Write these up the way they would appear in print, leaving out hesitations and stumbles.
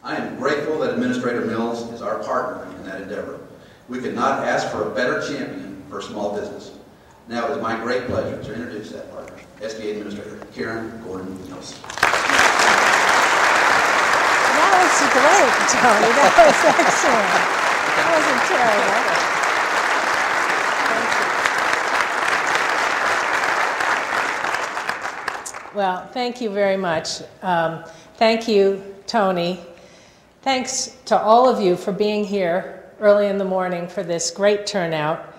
I am grateful that Administrator Mills is our partner in that endeavor. We could not ask for a better champion for small business. Now it is my great pleasure to introduce that partner, SBA Administrator Karen Gordon-Mills. That was great, Tony. That was excellent. That wasn't terrible. Well, thank you very much. Thank you, Tony. Thanks to all of you for being here early in the morning for this great turnout.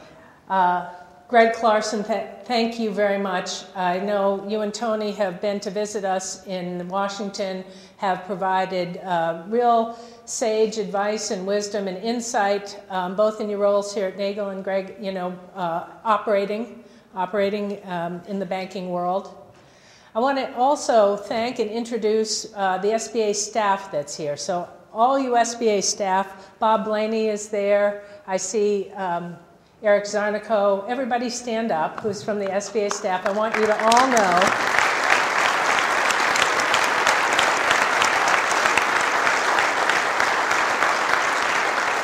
Greg Clarkson, thank you very much. I know you and Tony have been to visit us in Washington, have provided real sage advice and wisdom and insight, both in your roles here at NAGGL and Greg, operating in the banking world. I want to also thank and introduce the SBA staff that's here. So all you SBA staff, Bob Blaney is there. I see Eric Zarnico. Everybody stand up who's from the SBA staff. I want you to all know.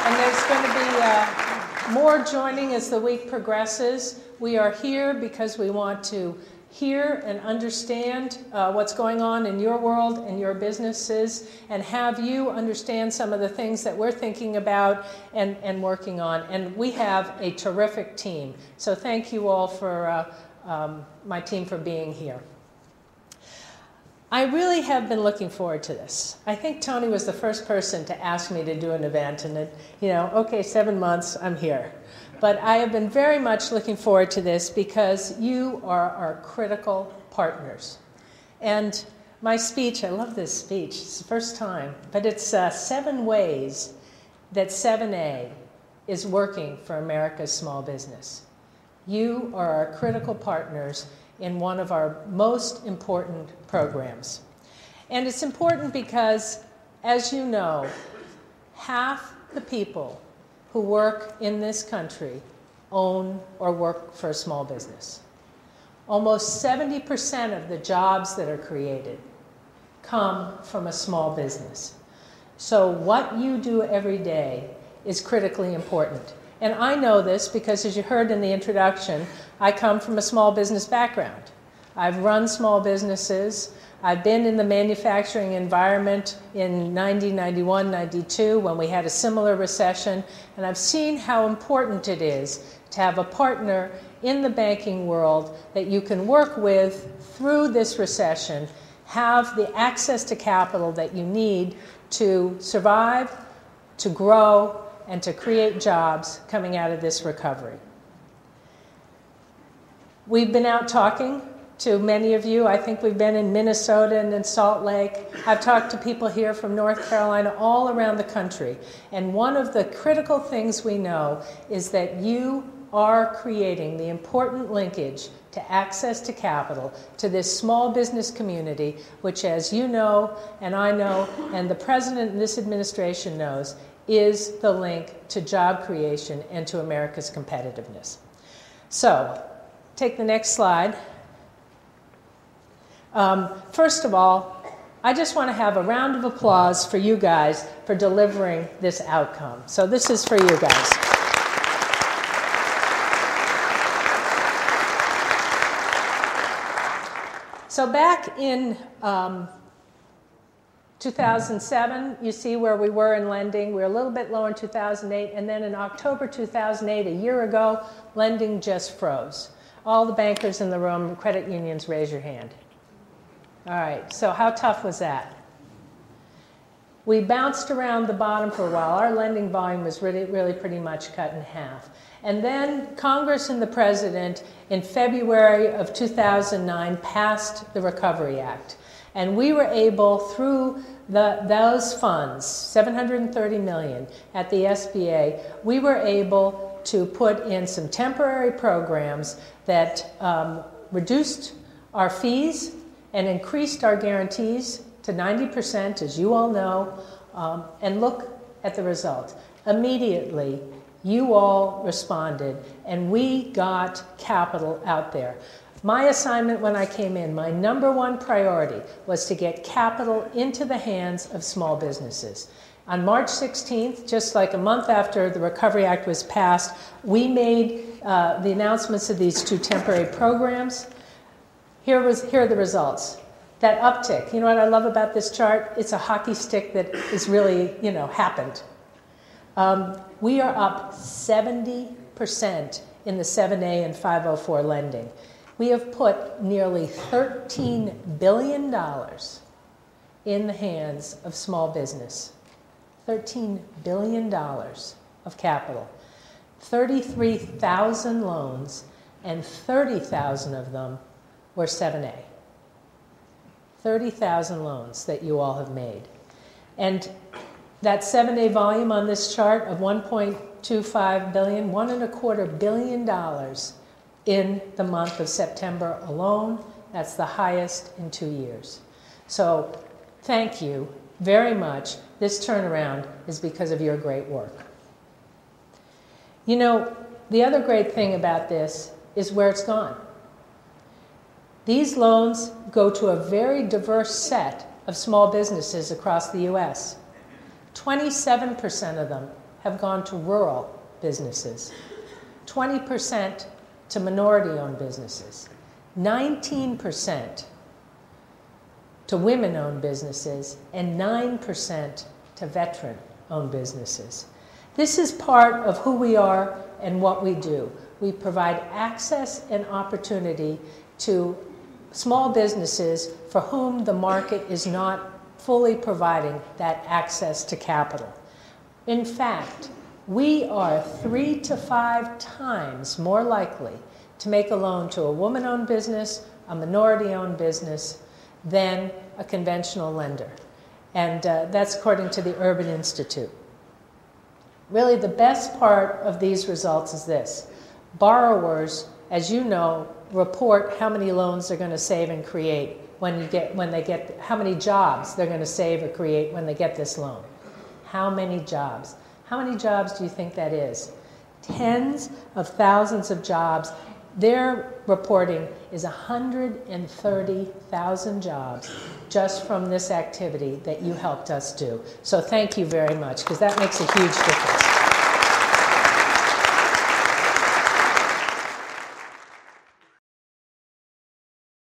And there's going to be more joining as the week progresses. We are here because we want to hear and understand what's going on in your world and your businesses, and have you understand some of the things that we're thinking about and working on. And we have a terrific team. So thank you all for my team for being here. I really have been looking forward to this. I think Tony was the first person to ask me to do an event, and okay, 7 months, I'm here. But I have been very much looking forward to this because you are our critical partners. And my speech, I love this speech, it's the first time, but it's 7 ways that 7A is working for America's small business. You are our critical partners in one of our most important programs. And it's important because, as you know, half the people who work in this country own or work for a small business. Almost 70% of the jobs that are created come from a small business. So what you do every day is critically important. And I know this because, as you heard in the introduction, I come from a small business background. I've run small businesses. I've been in the manufacturing environment in 90, 91, 92 when we had a similar recession, and I've seen how important it is to have a partner in the banking world that you can work with through this recession, have the access to capital that you need to survive, to grow, and to create jobs coming out of this recovery. We've been out talking to many of you. I think we've been in Minnesota and in Salt Lake. I've talked to people here from North Carolina, all around the country. And one of the critical things we know is that you are creating the important linkage to access to capital to this small business community, which, as you know, and I know, and the President and this administration knows, is the link to job creation and to America's competitiveness. So, take the next slide. First of all, I just want to have a round of applause for you guys for delivering this outcome. So this is for you guys. So back in 2007, you see where we were in lending. We were a little bit lower in 2008, and then in October 2008, a year ago, lending just froze. All the bankers in the room, credit unions, raise your hand. All right, so how tough was that? We bounced around the bottom for a while. Our lending volume was really pretty much cut in half. And then Congress and the President in February of 2009 passed the Recovery Act. And we were able, through those funds, $730 million at the SBA, we were able to put in some temporary programs that reduced our fees and increased our guarantees to 90%, as you all know, and look at the result. Immediately, you all responded, and we got capital out there. My assignment when I came in, my #1 priority was to get capital into the hands of small businesses. On March 16th, just like a month after the Recovery Act was passed, we made the announcements of these 2 temporary programs. Here are the results. That uptick, you know what I love about this chart? It's a hockey stick that is really, happened. We are up 70% in the 7A and 504 lending. We have put nearly $13 billion in the hands of small business. $13 billion of capital. 33,000 loans, and 30,000 of them were 7A. 30,000 loans that you all have made. And that 7A volume on this chart of $1.25 billion, $1.25 billion in the month of September alone. That's the highest in 2 years. So thank you very much. This turnaround is because of your great work. You know, the other great thing about this is where it's gone. These loans go to a very diverse set of small businesses across the U.S. 27% of them have gone to rural businesses, 20% to minority-owned businesses, 19% to women-owned businesses, and 9% to veteran-owned businesses. This is part of who we are and what we do. We provide access and opportunity to small businesses for whom the market is not fully providing that access to capital. In fact, we are 3 to 5 times more likely to make a loan to a woman-owned business, a minority-owned business, than a conventional lender. And that's according to the Urban Institute. Really, the best part of these results is this. Borrowers, as you know, report how many loans they're going to save and create how many jobs they're going to save or create when they get this loan. How many jobs? How many jobs do you think that is? Tens of thousands of jobs. Their reporting is 130,000 jobs just from this activity that you helped us do. So thank you very much, because that makes a huge difference.